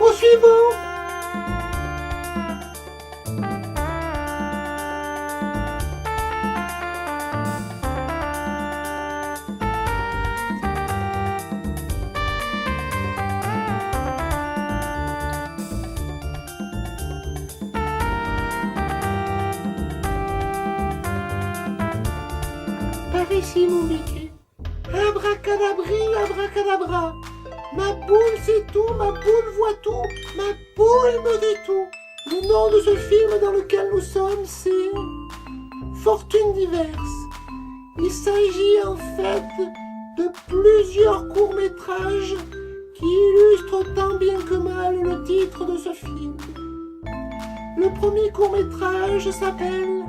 Numéro suivant. Par ici, mon Mickey. Abracadabri, abracadabra. Ma boule sait tout, ma boule voit tout, ma boule me dit tout. Le nom de ce film dans lequel nous sommes, c'est Fortunes diverses. Il s'agit en fait de plusieurs courts-métrages qui illustrent tant bien que mal le titre de ce film. Le premier court-métrage s'appelle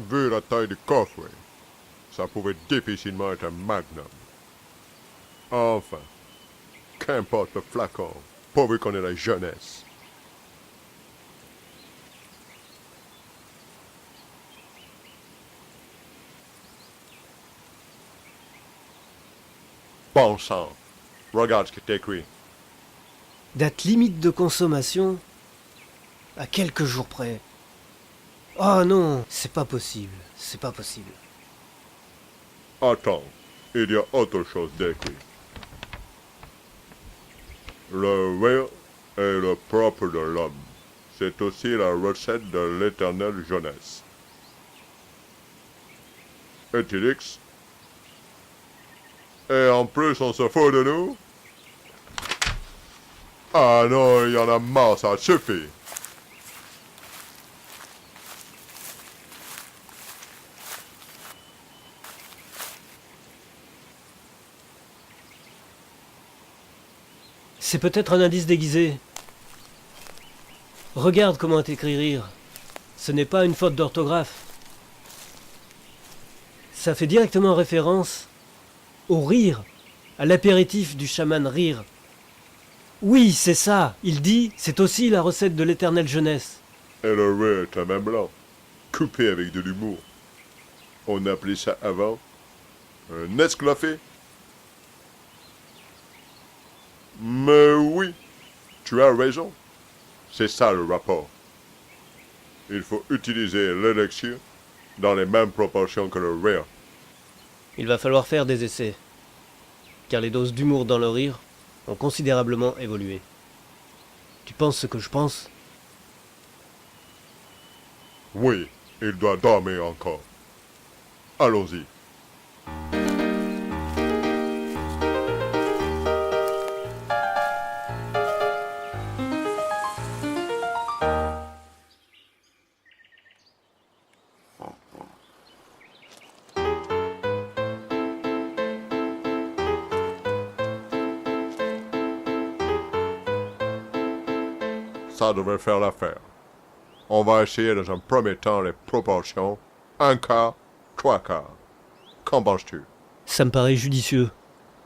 Vu la taille du coffre, ça pouvait difficilement être un magnum. Enfin, qu'importe le flacon, pourvu qu'on ait la jeunesse. Bon sang, regarde ce qui est écrit. Date limite de consommation à quelques jours près. Oh non, c'est pas possible, c'est pas possible. Attends, il y a autre chose d'écrit. Le rire est le propre de l'homme. C'est aussi la recette de l'éternelle jeunesse. Et Tidix? Et en plus, on se fout de nous? Ah non, il y en a marre, ça suffit. C'est peut-être un indice déguisé. Regarde comment est écrit rire. Ce n'est pas une faute d'orthographe. Ça fait directement référence au rire, à l'apéritif du chaman rire. Oui, c'est ça. Il dit, c'est aussi la recette de l'éternelle jeunesse. Et le rire est un même blanc, coupé avec de l'humour. On appelait ça avant un esclaffé. Mais oui, tu as raison. C'est ça le rapport. Il faut utiliser l'élixir dans les mêmes proportions que le rire. Il va falloir faire des essais, car les doses d'humour dans le rire ont considérablement évolué. Tu penses ce que je pense? Oui, il doit dormir encore. Allons-y. Ça devrait faire l'affaire. On va essayer dans un premier temps les proportions. 1 quart, 3 quarts. Qu'en penses-tu? Ça me paraît judicieux.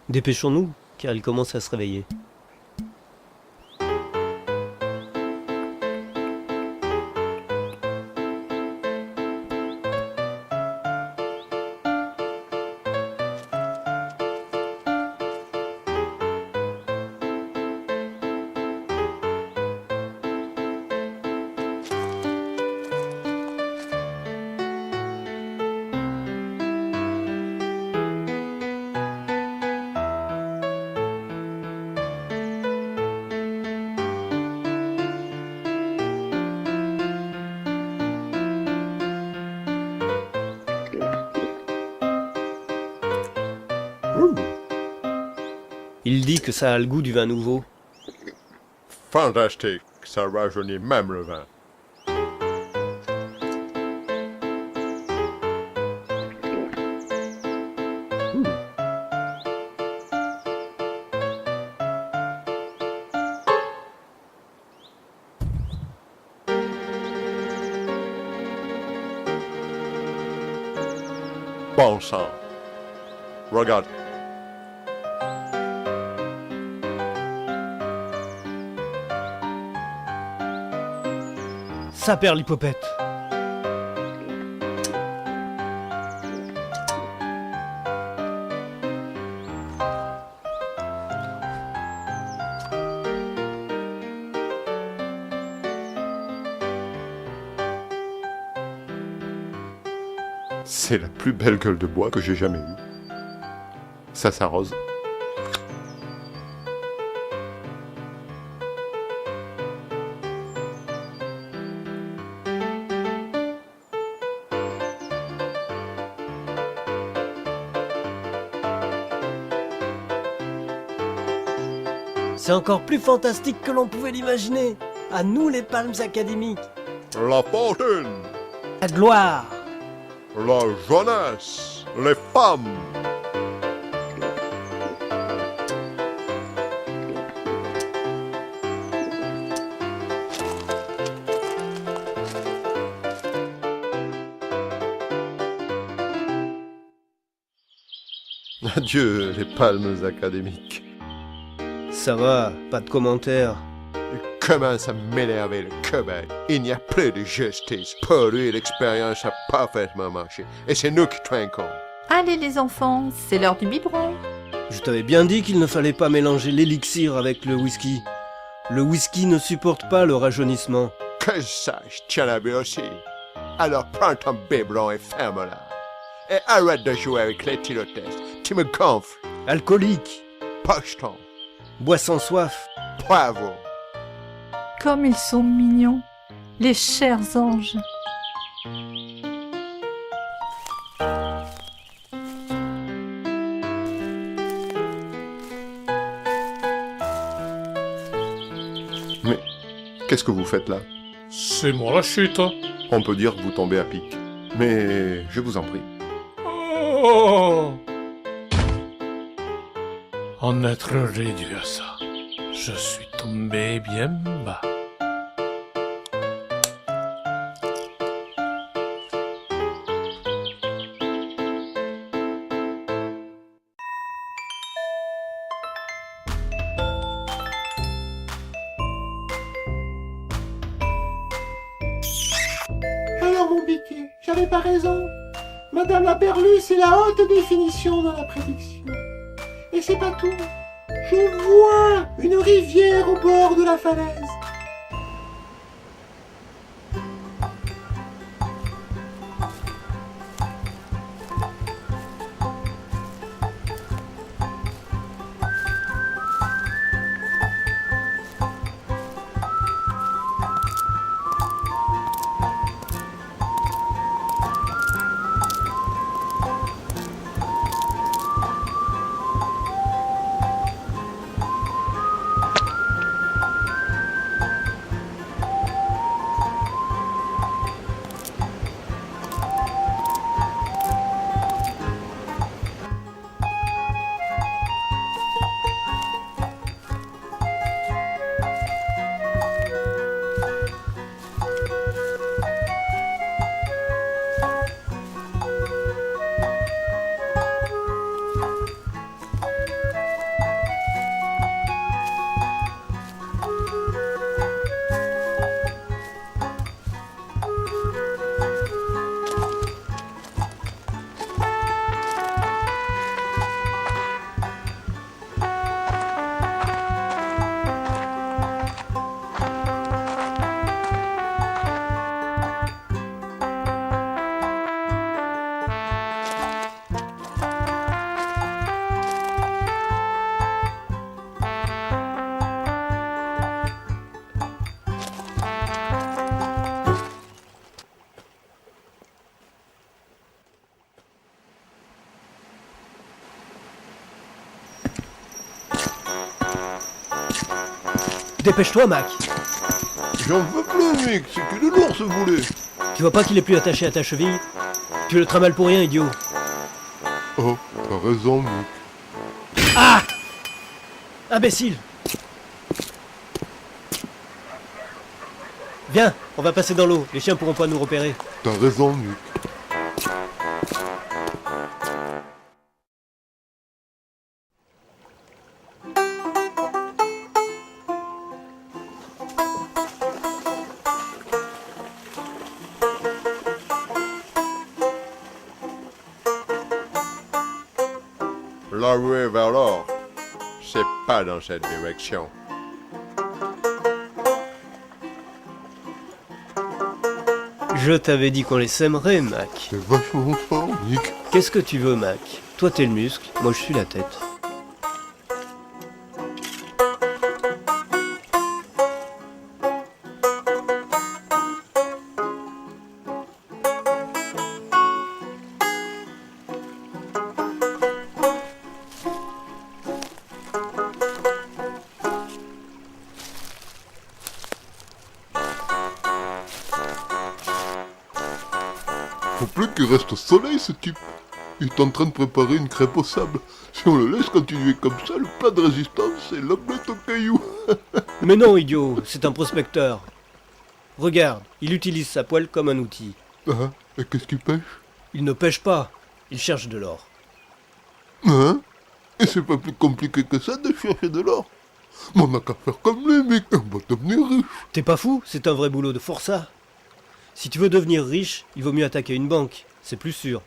Dépêchons-nous, car il commence à se réveiller. Il dit que ça a le goût du vin nouveau. Fantastique, ça rajeunit même le vin. Bon sang. Regarde. Ça perd l'hypopète. C'est la plus belle gueule de bois que j'ai jamais eue. Ça s'arrose. C'est encore plus fantastique que l'on pouvait l'imaginer. À nous les palmes académiques. La fortune, La gloire. la jeunesse, les femmes. Adieu les palmes académiques. Ça va, pas de commentaires. Il commence à m'énerver le Québec. Il n'y a plus de justice. Pour lui, l'expérience a parfaitement marché. Et c'est nous qui trinquons. Allez les enfants, c'est l'heure du biberon. Je t'avais bien dit qu'il ne fallait pas mélanger l'élixir avec le whisky. Le whisky ne supporte pas le rajeunissement. Que ça, je tiens la bu aussi. Alors prends ton biberon et ferme-la. Et arrête de jouer avec les tylotestes. Tu me gonfles. Alcoolique, Pocheton. bois sans soif. Bravo. Comme ils sont mignons, les chers anges. Mais qu'est-ce que vous faites là? C'est moi la chute. On peut dire que vous tombez à pic. Mais je vous en prie. Oh. En être réduit à ça, je suis tombé bien bas. Alors mon biquet, j'avais pas raison. Madame la Berlue, c'est la haute définition dans la prédiction. Et c'est pas tout. Je vois une rivière au bord de la falaise. Dépêche-toi, Mac. J'en veux plus, mec. C'est que de l'ours, vous voulez. Tu vois pas qu'il est plus attaché à ta cheville? Tu le trimballes pour rien, idiot. Oh, t'as raison, mec. Ah! Imbécile! Viens, on va passer dans l'eau. Les chiens pourront pas nous repérer. T'as raison, mec. La ruée vers l'or, c'est pas dans cette direction. Je t'avais dit qu'on les sèmerait, Mac. C'est vachement fort, Nick. Qu'est-ce que tu veux, Mac? Toi, t'es le muscle, moi, je suis la tête. Faut plus qu'il reste au soleil, ce type. Il est en train de préparer une crêpe au sable. Si on le laisse continuer comme ça, le plat de résistance, c'est l'omelette au caillou. Mais non, idiot, c'est un prospecteur. Regarde, il utilise sa poêle comme un outil. Ah, et qu'est-ce qu'il pêche? Il ne pêche pas, il cherche de l'or. Hein? Et c'est pas plus compliqué que ça de chercher de l'or. Mais on n'a qu'à faire comme lui, mec, on va devenir riche. T'es pas fou? C'est un vrai boulot de forçat. Si tu veux devenir riche, il vaut mieux attaquer une banque. C'est plus sûr.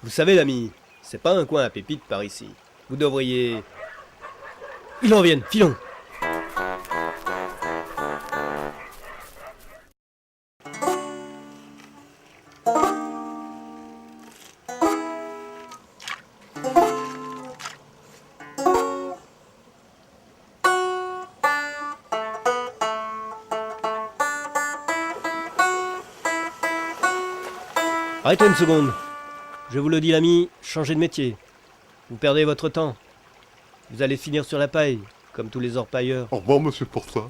Vous savez, l'ami, c'est pas un coin à pépites par ici. Vous devriez... Ils en viennent, filons. Arrêtez une seconde. Je vous le dis, l'ami, changez de métier. Vous perdez votre temps. Vous allez finir sur la paille, comme tous les orpailleurs. Au revoir, monsieur Forçat.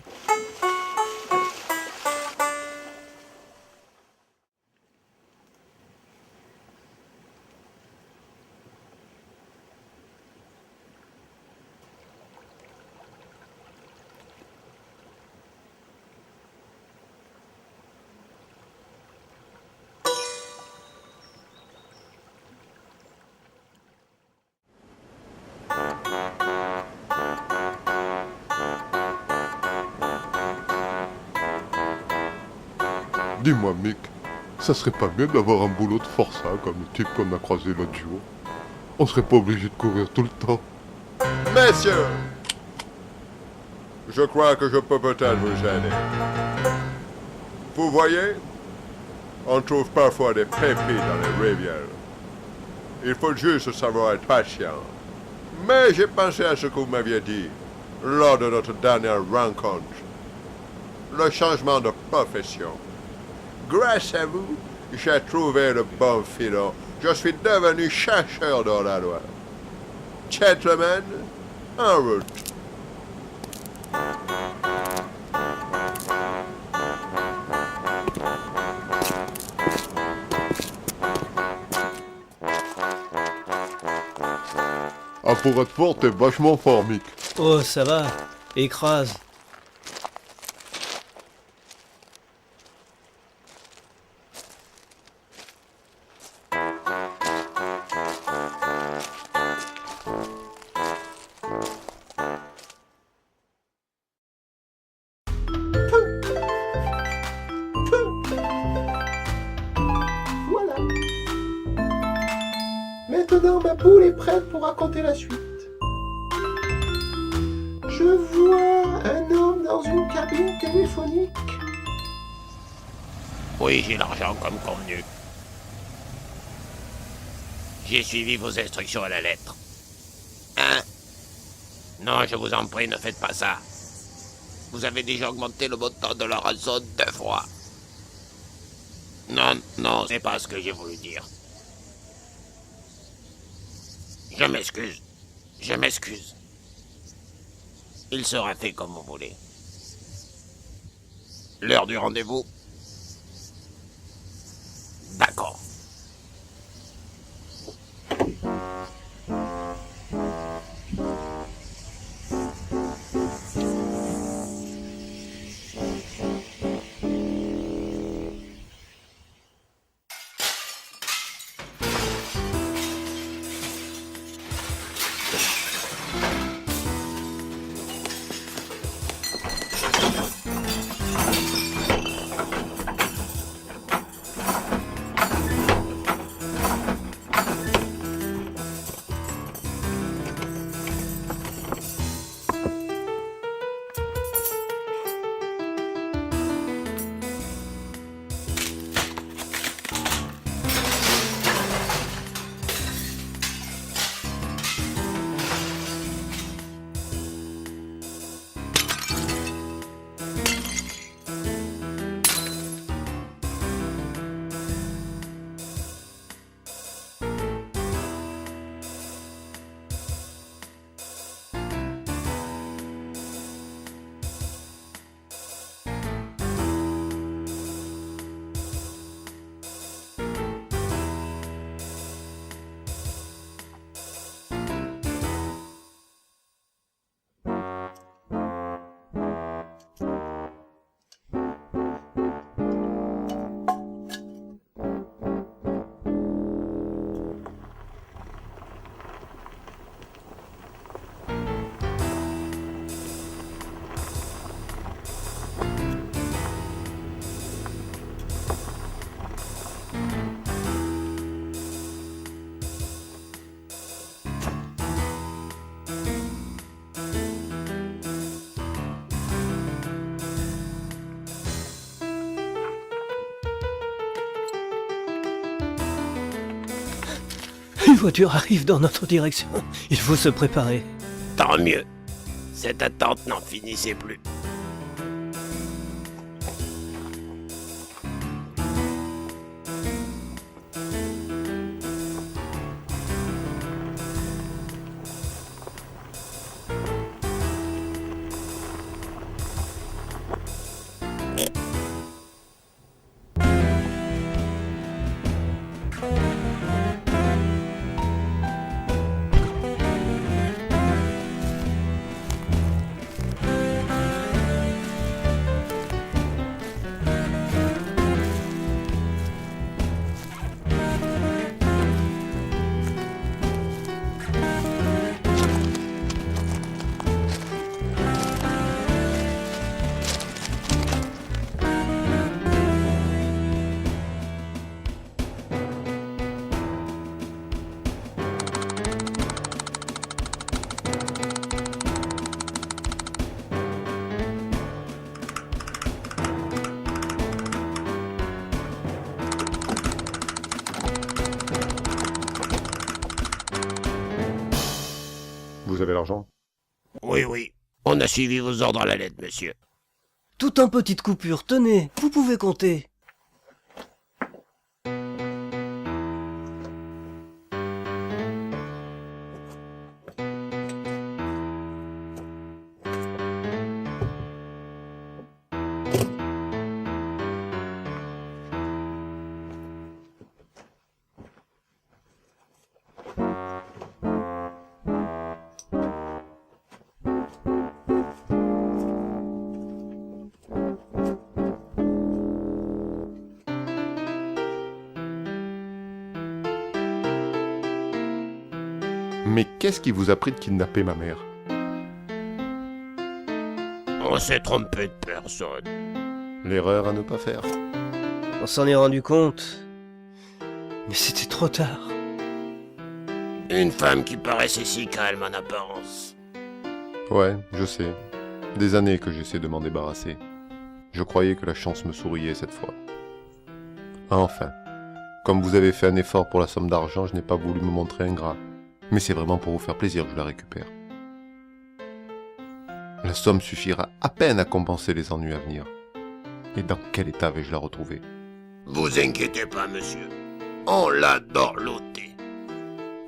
Dis-moi, Mick, ça serait pas mieux d'avoir un boulot de forçat comme le type qu'on a croisé l'autre jour? On serait pas obligé de courir tout le temps. Messieurs, je crois que je peux peut-être vous aider. Vous voyez, on trouve parfois des pépites dans les rivières. Il faut juste savoir être patient. Mais j'ai pensé à ce que vous m'aviez dit lors de notre dernière rencontre. Le changement de profession. Grâce à vous, j'ai trouvé le bon filon. Je suis devenu chercheur d'or la loi. Gentlemen, en route. Ah, pour être fort, t'es vachement fort, Mick. Oh, ça va. Écrase. Voilà. Maintenant, ma boule est prête pour raconter la suite. Je vois un homme dans une cabine téléphonique. Oui, j'ai l'argent comme convenu. J'ai suivi vos instructions à la lettre. Hein? Non, je vous en prie, ne faites pas ça. Vous avez déjà augmenté le montant de la rançon 2 fois. Non, non, c'est pas ce que j'ai voulu dire. Je m'excuse. Je m'excuse. Il sera fait comme vous voulez. L'heure du rendez-vous? D'accord. Une voiture arrive dans notre direction. Il faut se préparer. Tant mieux. Cette attente n'en finissait plus. Vous avez l'argent? Oui, oui. On a suivi vos ordres à la lettre, monsieur. Tout en petite coupure, tenez, vous pouvez compter. Mais qu'est-ce qui vous a pris de kidnapper ma mère? On s'est trompé de personne. L'erreur à ne pas faire. On s'en est rendu compte. Mais c'était trop tard. Une femme qui paraissait si calme en apparence. Ouais, je sais. Des années que j'essaie de m'en débarrasser. Je croyais que la chance me souriait cette fois. Enfin, comme vous avez fait un effort pour la somme d'argent, je n'ai pas voulu me montrer ingrat. Mais c'est vraiment pour vous faire plaisir que je la récupère. La somme suffira à peine à compenser les ennuis à venir. Et dans quel état vais-je la retrouver? Vous inquiétez pas, monsieur. On l'a dorlotée.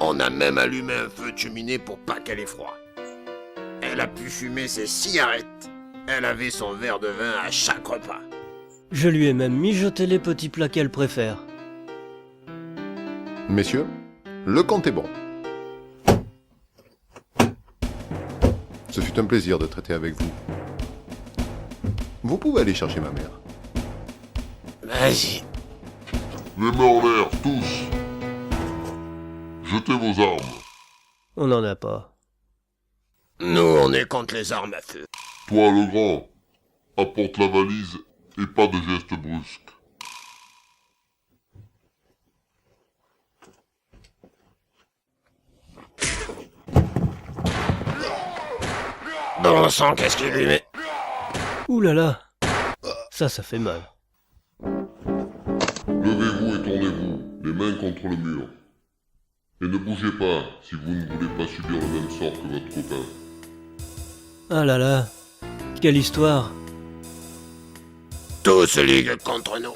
On a même allumé un feu de cheminée pour pas qu'elle ait froid. Elle a pu fumer ses cigarettes. Elle avait son verre de vin à chaque repas. Je lui ai même mijoté les petits plats qu'elle préfère. Messieurs, le compte est bon. Ce fut un plaisir de traiter avec vous. Vous pouvez aller chercher ma mère. Vas-y. Les mains en l'air, tous! Jetez vos armes. On n'en a pas. Nous, on est contre les armes à feu. Toi, le grand, apporte la valise et pas de gestes brusques. Bon sang, qu'est-ce qu'il lui met? Ouh là là. Ça fait mal. Levez-vous et tournez-vous, les mains contre le mur. Et ne bougez pas si vous ne voulez pas subir le même sort que votre copain. Ah là là. Quelle histoire. Tous se liguent contre nous.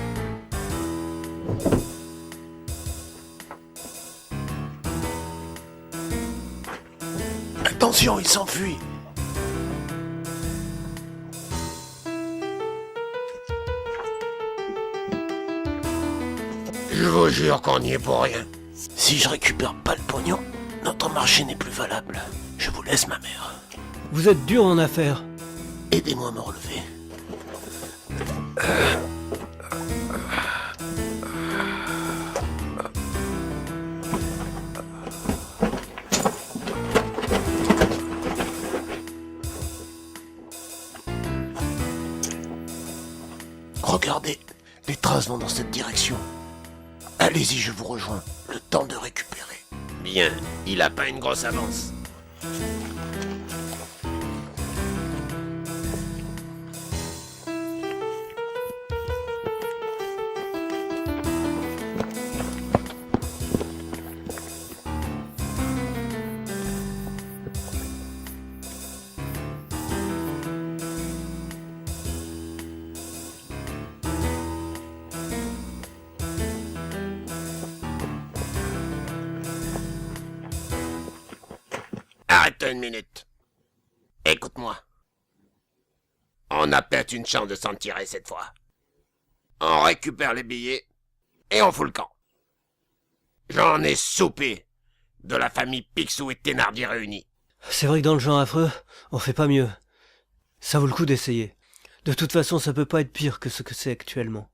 Attention, il s'enfuit. Je vous jure qu'on n'y est pour rien. Si je récupère pas le pognon, notre marché n'est plus valable. Je vous laisse ma mère. Vous êtes dur en affaires. Aidez-moi à me relever. Regardez, les traces vont dans cette direction. Allez-y, je vous rejoins. Le temps de récupérer. Bien, il a pas une grosse avance. une minute. Écoute-moi. On a peut-être une chance de s'en tirer cette fois. On récupère les billets et on fout le camp. J'en ai soupé de la famille Picsou et Thénardier réunis. C'est vrai que dans le genre affreux, on fait pas mieux. Ça vaut le coup d'essayer. De toute façon, ça peut pas être pire que ce que c'est actuellement.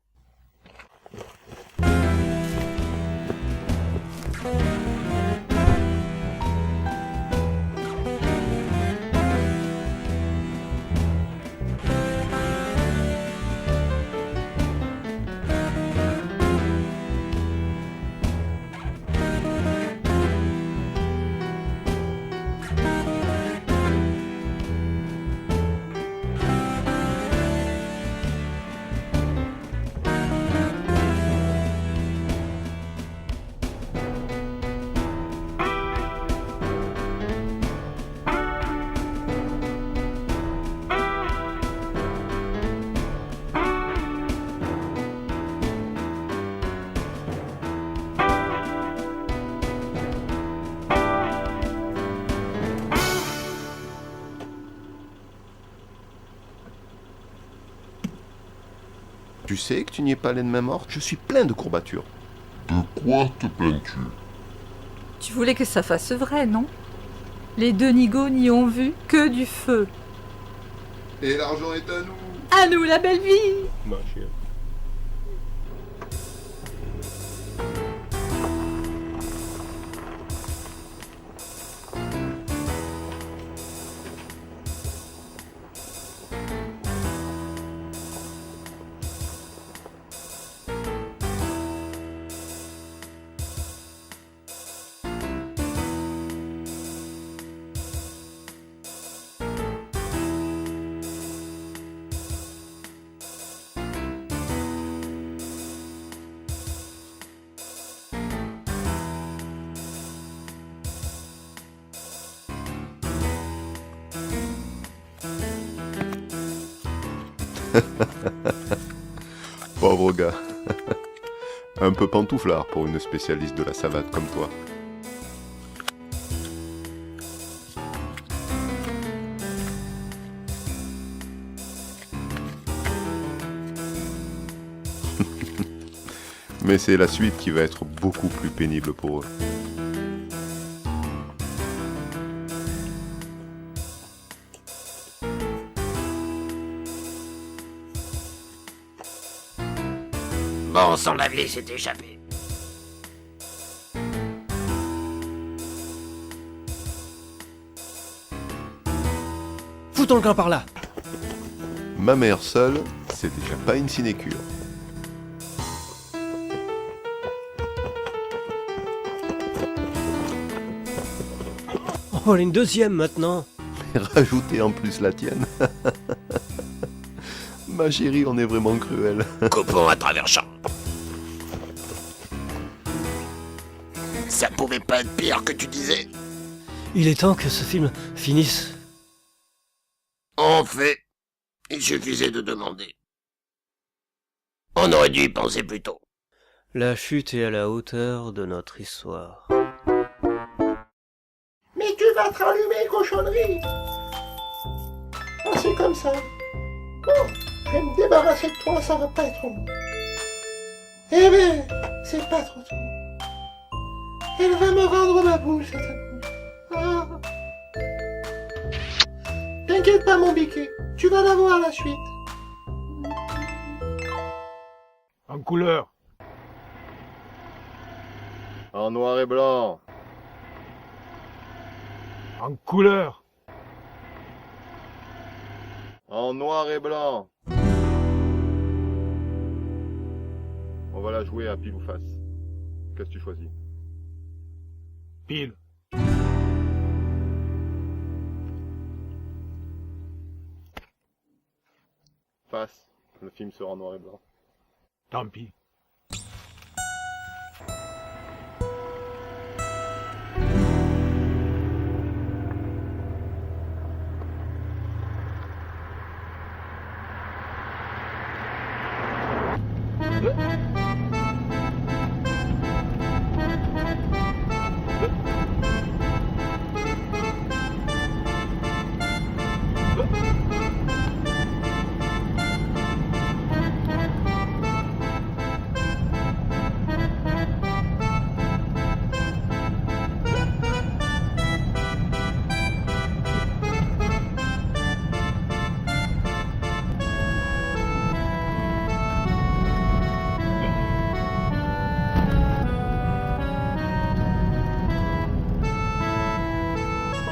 Tu sais que tu n'y es pas allé de main morte? Je suis plein de courbatures. De quoi te plains-tu? Tu voulais que ça fasse vrai, non? Les deux nigauds n'y ont vu que du feu. Et l'argent est à nous. À nous la belle vie! Ma chérie. Pauvre gars. Un peu pantouflard pour une spécialiste de la savate comme toi. Mais c'est la suite qui va être beaucoup plus pénible pour eux. Bon sang, la vieille s'est échappée. Foutons le camp par là. Ma mère seule, c'est déjà pas une sinécure. Oh, voilà une deuxième maintenant. Et rajouter en plus la tienne. Ma chérie, on est vraiment cruel. Coupons à travers champ. Ça pouvait pas être pire que tu disais. Il est temps que ce film finisse. En fait, il suffisait de demander. On aurait dû y penser plus tôt. La chute est à la hauteur de notre histoire. Mais tu vas te rallumer, cochonnerie. Ah, c'est comme ça. Bon, je vais me débarrasser de toi, ça va pas être long. Eh ben, c'est pas trop tôt. Elle va me rendre ma boule, cette boule. Ah. T'inquiète pas, mon biquet. Tu vas la voir, la suite. En couleur. En noir et blanc. En couleur. En noir et blanc. On va la jouer à pile ou face. Qu'est-ce que tu choisis? Pile. Face. Le film sera en noir et blanc. Tant pis.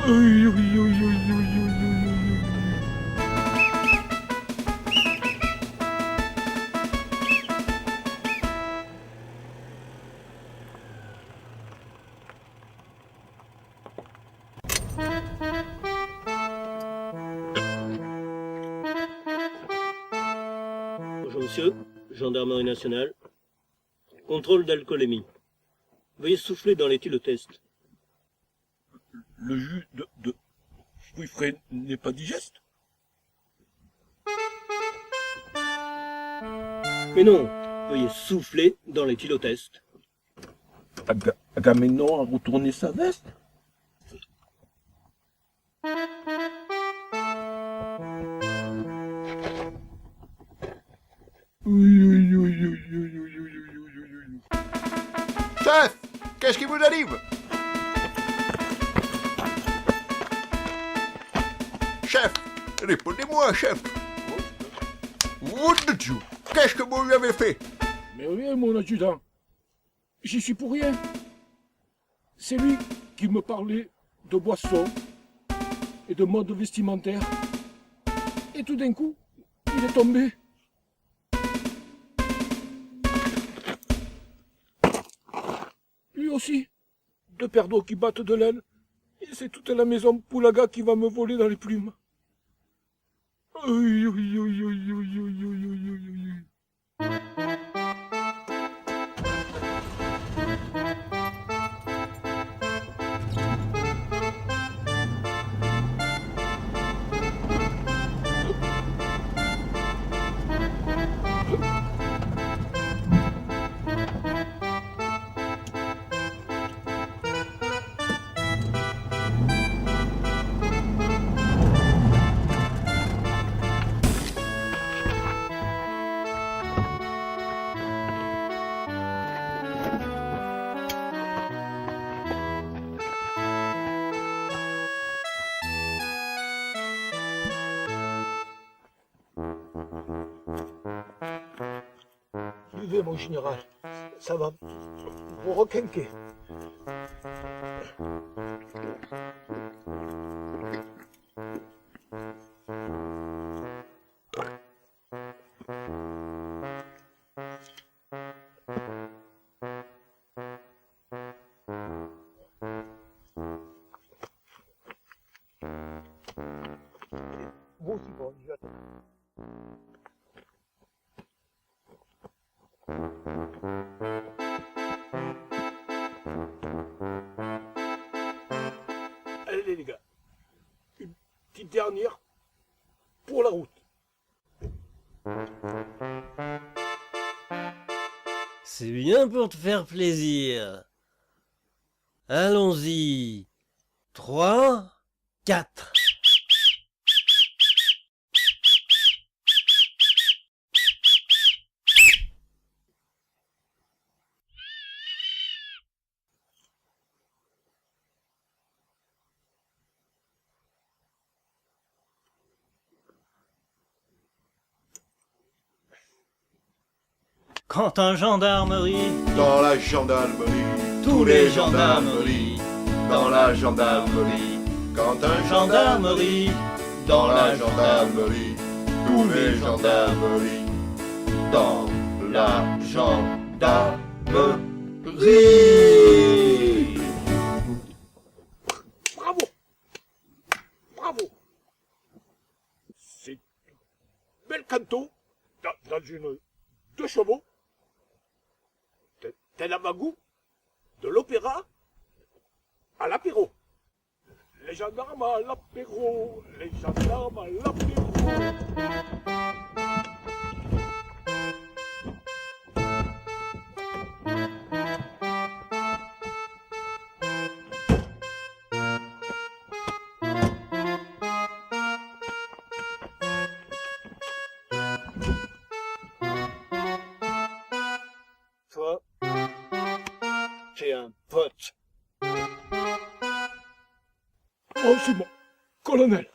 Aïe, aïe, aïe, aïe, aïe, aïe, aïe, aïe. Bonjour monsieur, gendarmerie nationale. Contrôle d'alcoolémie. Veuillez souffler dans l'éthylotest. Le jus de fruits frais n'est pas digeste? Mais non, veuillez souffler dans l'éthylotest. Agamemnon a retourné sa veste? Chef, qu'est-ce qui vous arrive? Chef, répondez-moi, chef. What the Dieu? Qu'est-ce que vous lui avez fait? Mais rien, mon adjudant. J'y suis pour rien. C'est lui qui me parlait de boissons et de mode vestimentaire. Et tout d'un coup, il est tombé. Lui aussi, deux paires d'eau qui battent de l'aile. Et c'est toute la maison Poulaga qui va me voler dans les plumes. Aïe, aïe, aïe, aïe, aïe, aïe, aïe, aïe, aïe, aïe. Buvez, mon général. Ça va vous requinquer. Vous aussi, bon, j'y attends. Allez les gars, une petite dernière pour la route. C'est bien pour te faire plaisir. Allons-y. 3, 4. Quand un gendarmerie, Dans la gendarmerie, tous les gendarmeries, dans la gendarmerie, quand un gendarmerie, dans la gendarmerie, tous les gendarmeries, dans la gendarmerie. Bravo! Bravo! C'est une belle canto dans une 2 chevaux. Tel à Magou, de l'opéra à l'apéro. Les gendarmes à l'apéro, les gendarmes à l'apéro. Toi, j'ai un pote. Oh, c'est mon colonel.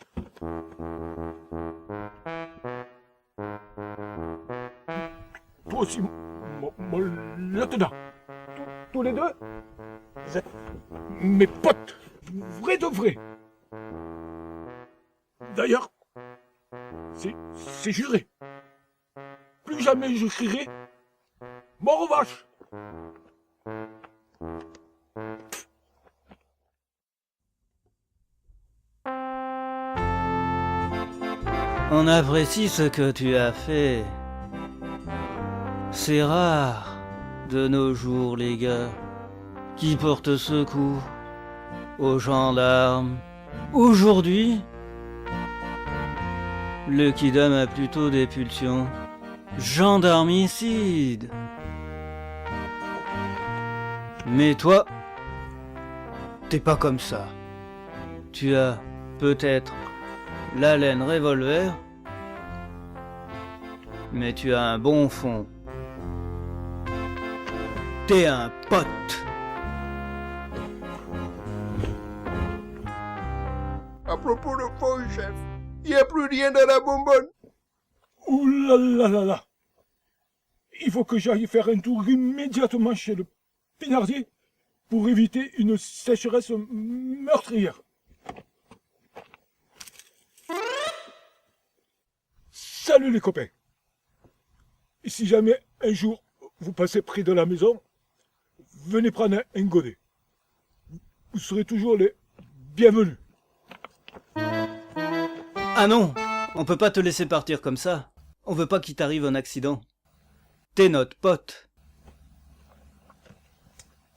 Toi aussi, mon lieutenant. Tous les deux, vous êtes mes potes, vrais de vrais. D'ailleurs, c'est juré. Plus jamais je crierai mort aux vaches. On apprécie ce que tu as fait. C'est rare, de nos jours, les gars, qui portent secours aux gendarmes. Aujourd'hui, le kidam a plutôt des pulsions gendarmicides. Mais toi, t'es pas comme ça. Tu as peut-être la laine revolver, mais tu as un bon fond. T'es un pote. À propos de fond, chef, il n'y a plus rien dans la bonbonne. Ouh là là là là. Il faut que j'aille faire un tour immédiatement chez le pinardier pour éviter une sécheresse meurtrière. Salut les copains. Et si jamais un jour vous passez près de la maison, venez prendre un godet. Vous serez toujours les bienvenus. Ah non, on peut pas te laisser partir comme ça. On veut pas qu'il t'arrive un accident. T'es notre pote.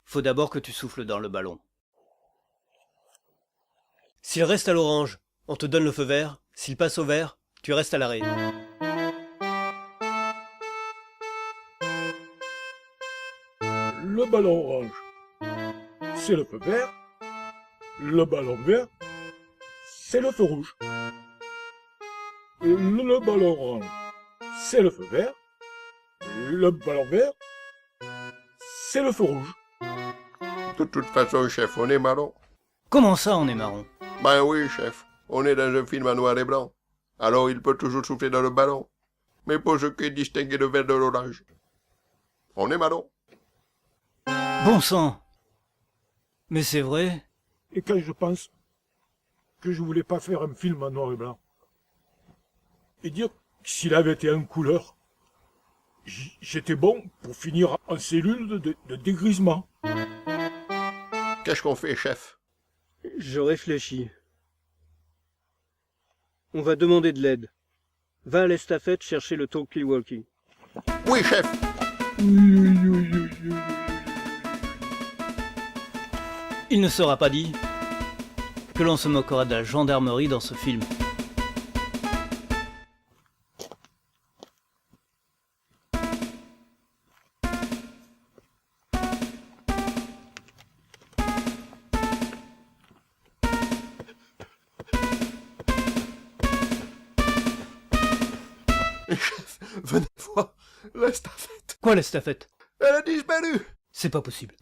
Faut d'abord que tu souffles dans le ballon. S'il reste à l'orange, on te donne le feu vert. S'il passe au vert, tu restes à l'arrêt. Le ballon orange, c'est le feu vert. Le ballon vert, c'est le feu rouge. Le ballon orange, c'est le feu vert. Le ballon vert, c'est le feu rouge. De toute façon, chef, on est marron. Comment ça, on est marron? Ben oui, chef, on est dans un film en noir et blanc. Alors il peut toujours souffler dans le ballon. Mais pour ce qui est distinguer le vert de l'orange, on est marron. Bon sang! Mais c'est vrai? Et quand je pense que je voulais pas faire un film en noir et blanc, et dire que s'il avait été en couleur, j'étais bon pour finir en cellule de dégrisement. Qu'est-ce qu'on fait, chef? Je réfléchis. On va demander de l'aide. Va à l'estafette chercher le talkie-walkie. Oui, chef. Il ne sera pas dit que l'on se moquera de la gendarmerie dans ce film. Chef, venez voir l'estafette. Quoi l'estafette? Elle a disparu. C'est pas possible.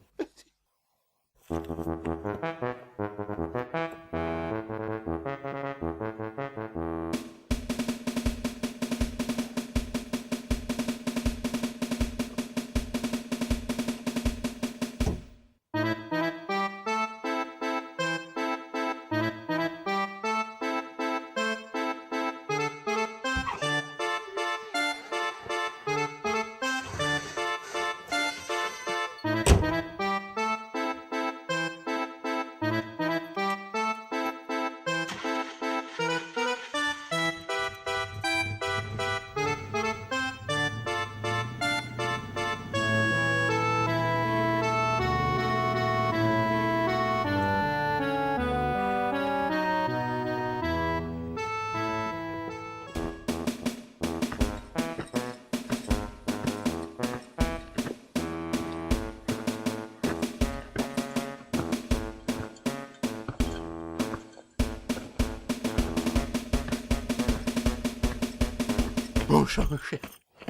Bon sang, chef,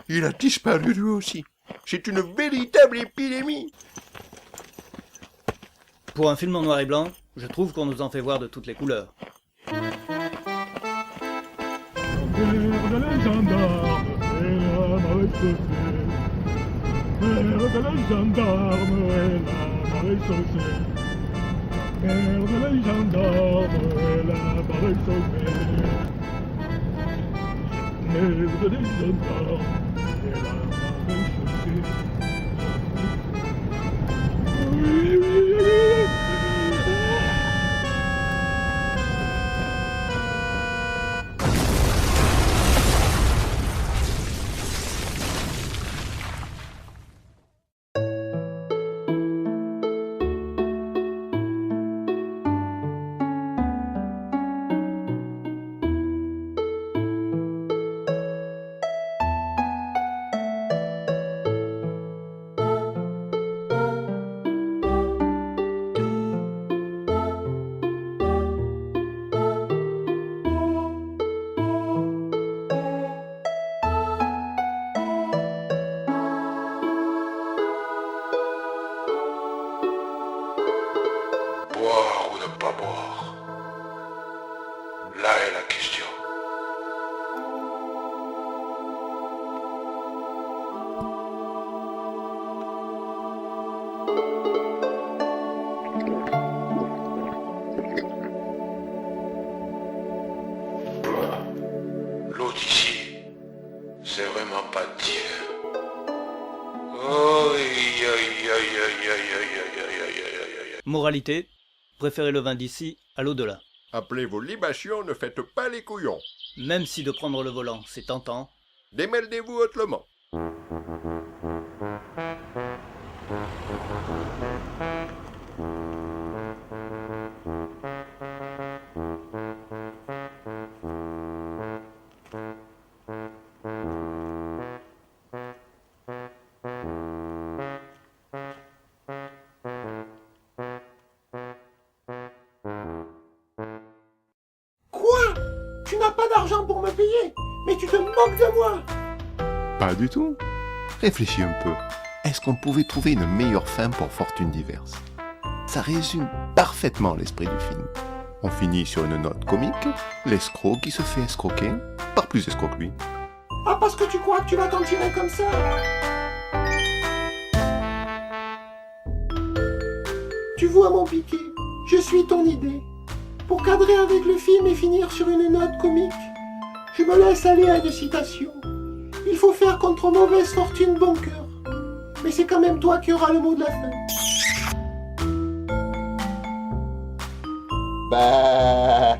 il a disparu lui aussi. C'est une véritable épidémie. Pour un film en noir et blanc, je trouve qu'on nous en fait voir de toutes les couleurs. Lèvres des gendarmes et la maréchaussée. Oui, oui, oui, oui. Boire ou ne pas boire? Là est la question. L'eau d'ici, c'est vraiment pas dire. Oh, aïe, aïe, aïe, aïe, aïe, aïe, aïe, aïe, aïe, aïe, aïe. Moralité, préférez le vin d'ici à l'au-delà. Appelez vos libations, ne faites pas les couillons. Même si de prendre le volant, c'est tentant. Démêlez-vous autrement. Quoi? Tu n'as pas d'argent pour me payer? Mais tu te moques de moi! Pas du tout. Réfléchis un peu. Est-ce qu'on pouvait trouver une meilleure fin pour Fortune diverse? Ça résume parfaitement l'esprit du film. On finit sur une note comique, l'escroc qui se fait escroquer par plus escroc que lui. Ah, parce que tu crois que tu vas t'en tirer comme ça? Tu vois mon piqué, je suis ton idée. Pour cadrer avec le film et finir sur une note comique, je me laisse aller à des citations. Il faut faire contre mauvaise fortune bon cœur. Mais c'est quand même toi qui auras le mot de la fin. Bah...